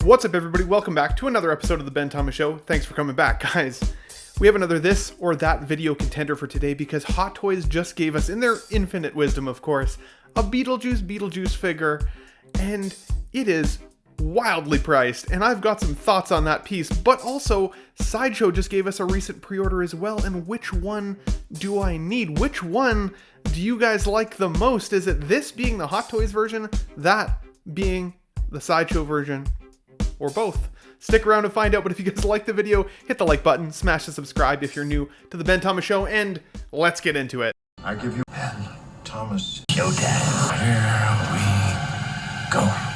What's up, everybody? Welcome back to another episode of the Ben Thomas Show. Thanks for coming back, guys. We have another this or that video contender for today because Hot Toys just gave us, in their infinite wisdom, of course, a Beetlejuice figure, and it is wildly priced, and I've got some thoughts on that piece, but also Sideshow just gave us a recent pre-order as well, and which one do I need? Which one do you guys like the most? Is it this being the Hot Toys version, that being the Sideshow version, or both? Stick around to find out, but if you guys like the video, hit the like button, smash the subscribe if you're new to the Ben Thomas Show, and let's get into it. I give you Ben Thomas Showtime. Here we go.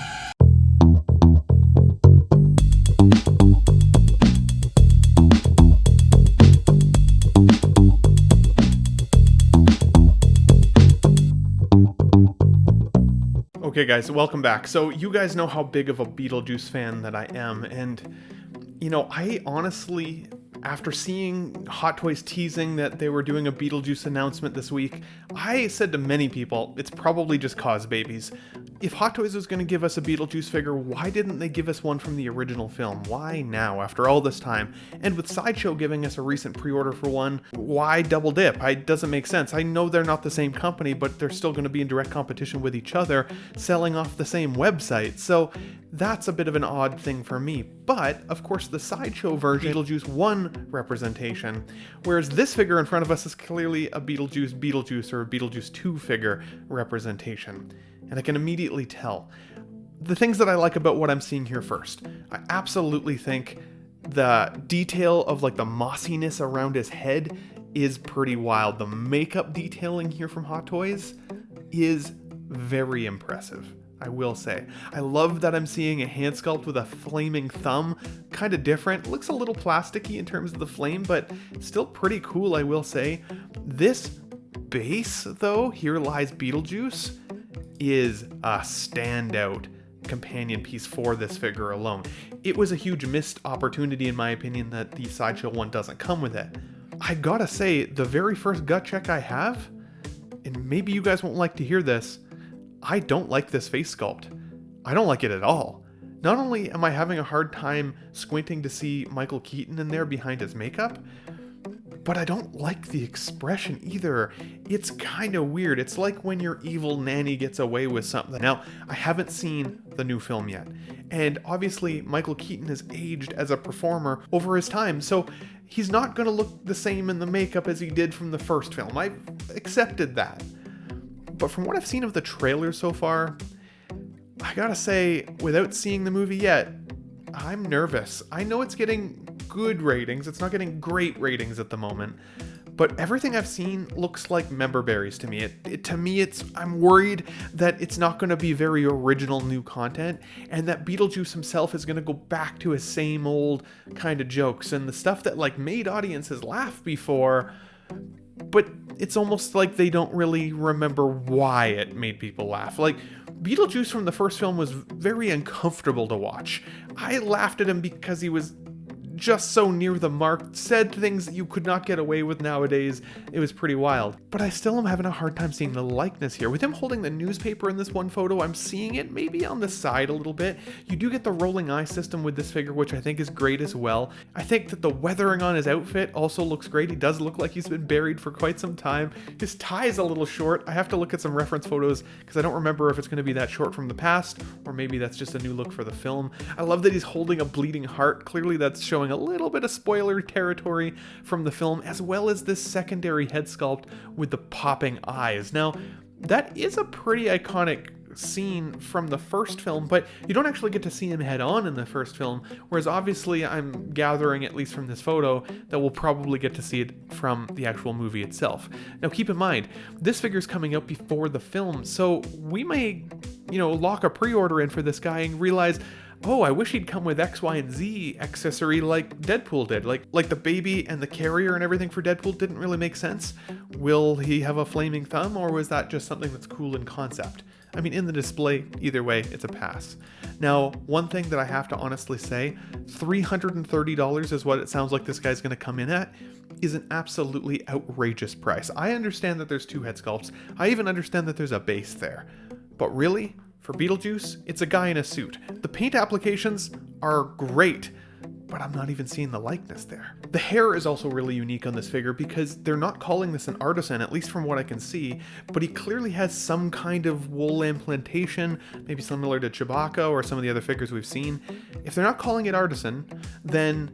Okay guys, welcome back. So you guys know how big of a Beetlejuice fan that I am, and you know, I honestly, after seeing Hot Toys teasing that they were doing a Beetlejuice announcement this week, I said to many people, it's probably just cause babies. If Hot Toys was going to give us a Beetlejuice figure, why didn't they give us one from the original film? Why now, after all this time? And with Sideshow giving us a recent pre-order for one, why double dip? It doesn't make sense. I know they're not the same company, but they're still going to be in direct competition with each other, selling off the same website. So that's a bit of an odd thing for me. But, of course, the Sideshow version, Beetlejuice 1 representation, whereas this figure in front of us is clearly a Beetlejuice or a Beetlejuice 2 figure representation. And I can immediately tell. The things that I like about what I'm seeing here first. I absolutely think the detail of like the mossiness around his head is pretty wild. The makeup detailing here from Hot Toys is very impressive, I will say. I love that I'm seeing a hand sculpt with a flaming thumb. Kind of different. Looks a little plasticky in terms of the flame, but still pretty cool, I will say. This base, though, Here Lies Beetlejuice, is a standout companion piece for this figure alone. It was a huge missed opportunity, in my opinion, that the Sideshow one doesn't come with it. I gotta say, the very first gut check I have, and maybe you guys won't like to hear this, I don't like this face sculpt. I don't like it at all. Not only am I having a hard time squinting to see Michael Keaton in there behind his makeup, but I don't like the expression either. It's kind of weird. It's like when your evil nanny gets away with something. Now, I haven't seen the new film yet, and obviously Michael Keaton has aged as a performer over his time, so he's not going to look the same in the makeup as he did from the first film. I've accepted that. But from what I've seen of the trailer so far, I gotta say, without seeing the movie yet, I'm nervous. I know it's getting good ratings. It's not getting great ratings at the moment, but everything I've seen looks like member berries to me. I'm worried that it's not going to be very original new content, and that Beetlejuice himself is going to go back to his same old kind of jokes and the stuff that like made audiences laugh before, but it's almost like they don't really remember why it made people laugh. Like, Beetlejuice from the first film was very uncomfortable to watch. I laughed at him because he was just so near the mark, said things that you could not get away with nowadays. It was pretty wild. But I still am having a hard time seeing the likeness here. With him holding the newspaper in this one photo, I'm seeing it maybe on the side a little bit. You do get the rolling eye system with this figure, which I think is great as well. I think that the weathering on his outfit also looks great. He does look like he's been buried for quite some time. His tie is a little short. I have to look at some reference photos because I don't remember if it's going to be that short from the past, or maybe that's just a new look for the film. I love that he's holding a bleeding heart. Clearly that's showing a little bit of spoiler territory from the film, as well as this secondary head sculpt with the popping eyes. Now, that is a pretty iconic scene from the first film, but you don't actually get to see him head on in the first film, whereas obviously I'm gathering, at least from this photo, that we'll probably get to see it from the actual movie itself. Now keep in mind, this figure's coming out before the film, so we may, lock a pre-order in for this guy and realize, oh, I wish he'd come with X, Y, and Z accessory like Deadpool did. Like the baby and the carrier and everything for Deadpool didn't really make sense. Will he have a flaming thumb, or was that just something that's cool in concept? I mean, in the display, either way, it's a pass. Now, one thing that I have to honestly say, $330 is what it sounds like this guy's going to come in at, is an absolutely outrageous price. I understand that there's two head sculpts. I even understand that there's a base there. But really, for Beetlejuice, it's a guy in a suit. The paint applications are great, but I'm not even seeing the likeness there. The hair is also really unique on this figure because they're not calling this an artisan, at least from what I can see, but he clearly has some kind of wool implantation, maybe similar to Chewbacca or some of the other figures we've seen. If they're not calling it artisan, then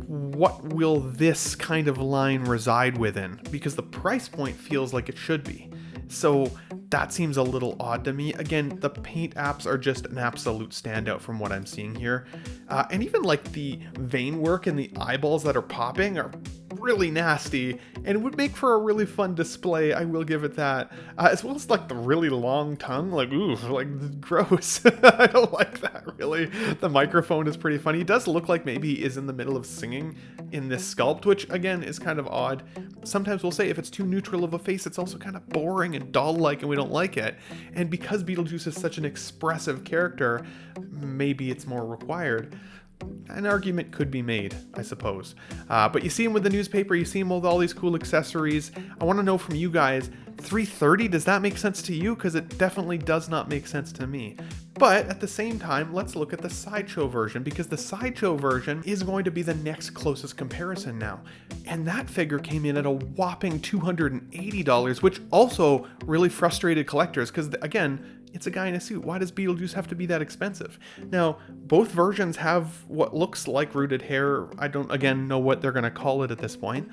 what will this kind of line reside within? Because the price point feels like it should be. So that seems a little odd to me. Again, the paint apps are just an absolute standout from what I'm seeing here. And even like the vein work and the eyeballs that are popping are really nasty and would make for a really fun display, I will give it that. As well as like the really long tongue, like ooh, like gross. I don't like that really. The microphone is pretty funny. He does look like maybe he is in the middle of singing in this sculpt, which again is kind of odd. Sometimes we'll say if it's too neutral of a face, it's also kind of boring and dull-like and we don't like it. And because Beetlejuice is such an expressive character, maybe it's more required. An argument could be made, I suppose. But you see him with the newspaper, you see him with all these cool accessories. I want to know from you guys, $330, does that make sense to you? Because it definitely does not make sense to me. But at the same time, let's look at the Sideshow version, because the Sideshow version is going to be the next closest comparison now. And that figure came in at a whopping $280, which also really frustrated collectors, because again, it's a guy in a suit. Why does Beetlejuice have to be that expensive? Now, both versions have what looks like rooted hair. I don't, again, know what they're going to call it at this point.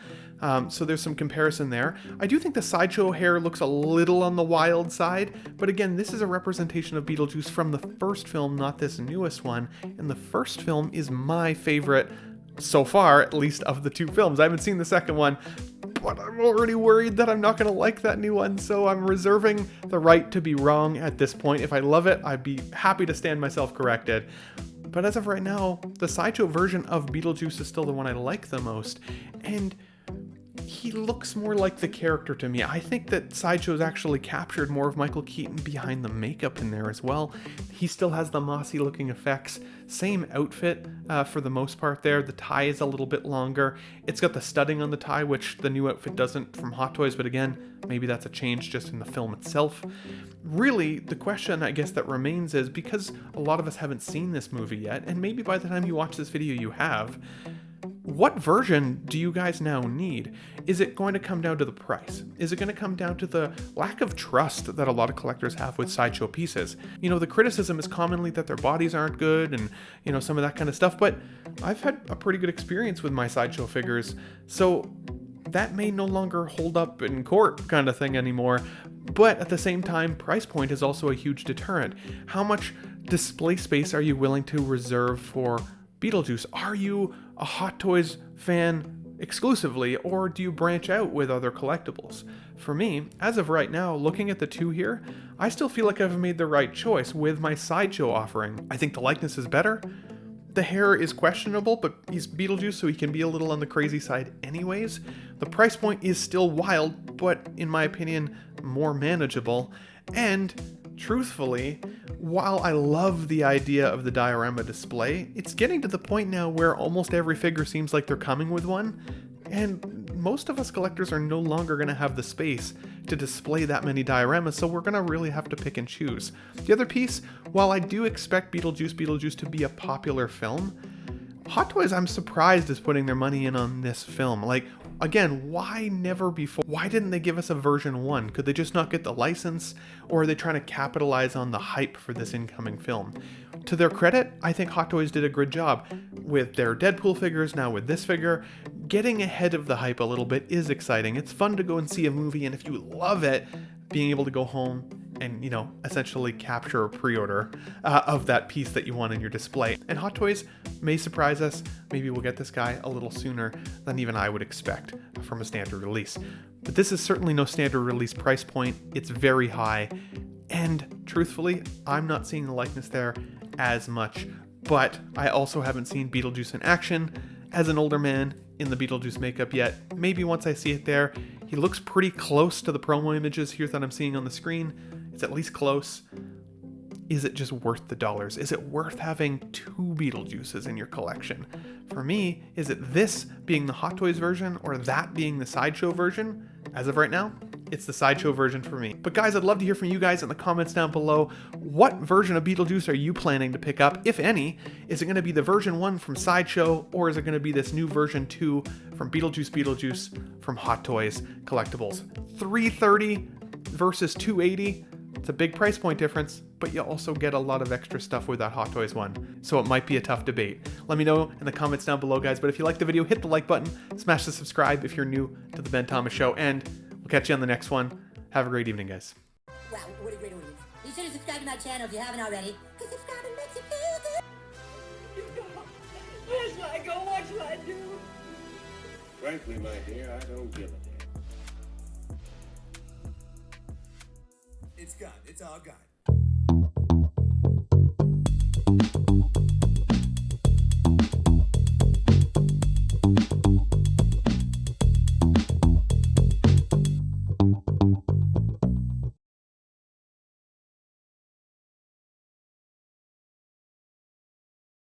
So there's some comparison there. I do think the Sideshow hair looks a little on the wild side, but again, this is a representation of Beetlejuice from the first film, not this newest one. And the first film is my favorite so far, at least of the two films. I haven't seen the second one, but I'm already worried that I'm not going to like that new one, so I'm reserving the right to be wrong at this point. If I love it, I'd be happy to stand myself corrected. But as of right now, the Sideshow version of Beetlejuice is still the one I like the most, and he looks more like the character to me. I think that Sideshow's actually captured more of Michael Keaton behind the makeup in there as well. He still has the mossy looking effects. Same outfit for the most part there. The tie is a little bit longer. It's got the studding on the tie, which the new outfit doesn't from Hot Toys, but again, maybe that's a change just in the film itself. Really, the question I guess that remains is, because a lot of us haven't seen this movie yet, and maybe by the time you watch this video you have, what version do you guys now need? Is it going to come down to the price? Is it going to come down to the lack of trust that a lot of collectors have with Sideshow pieces? You know, the criticism is commonly that their bodies aren't good and, you know, some of that kind of stuff, but I've had a pretty good experience with my Sideshow figures, so that may no longer hold up in court kind of thing anymore. But at the same time, price point is also a huge deterrent. How much display space are you willing to reserve for Beetlejuice? Are you a Hot Toys fan exclusively, or do you branch out with other collectibles? For me, as of right now, looking at the two here, I still feel like I've made the right choice with my Sideshow offering. I think the likeness is better. The hair is questionable, but he's Beetlejuice, so he can be a little on the crazy side anyways. The price point is still wild, but in my opinion, more manageable. And truthfully, while I love the idea of the diorama display, it's getting to the point now where almost every figure seems like they're coming with one, and most of us collectors are no longer going to have the space to display that many dioramas, so we're going to really have to pick and choose. The other piece, while I do expect Beetlejuice to be a popular film, Hot Toys, I'm surprised, is putting their money in on this film. Like, again, why never before? Why didn't they give us a version 1? Could they just not get the license? Or are they trying to capitalize on the hype for this incoming film? To their credit, I think Hot Toys did a good job with their Deadpool figures, now with this figure. Getting ahead of the hype a little bit is exciting. It's fun to go and see a movie, and if you love it, being able to go home and, you know, essentially capture a pre-order of that piece that you want in your display. And Hot Toys may surprise us. Maybe we'll get this guy a little sooner than even I would expect from a standard release. But this is certainly no standard release price point. It's very high. And truthfully, I'm not seeing the likeness there as much. But I also haven't seen Beetlejuice in action as an older man in the Beetlejuice makeup yet. Maybe once I see it there. He looks pretty close to the promo images here that I'm seeing on the screen. It's at least close. Is it just worth the dollars? Is it worth having two Beetlejuices in your collection? For me, is it this being the Hot Toys version or that being the Sideshow version? As of right now, it's the Sideshow version for me. But guys, I'd love to hear from you guys in the comments down below. What version of Beetlejuice are you planning to pick up, if any? Is it going to be the version 1 from Sideshow, or is it going to be this new version 2 from Beetlejuice from Hot Toys Collectibles? $330 versus $280. It's a big price point difference, but you also get a lot of extra stuff with that Hot Toys one, so it might be a tough debate. Let me know in the comments down below, guys, but if you liked the video, hit the like button, smash the subscribe if you're new to the Ben Thomas Show, and we'll catch you on the next one. Have a great evening, guys. Wow, what a great audience. Be sure to subscribe to my channel if you haven't already, because subscribing makes you feel good. Where shall I go? What shall I do? Frankly, my dear, I don't give a damn. It's gone. It's all gone.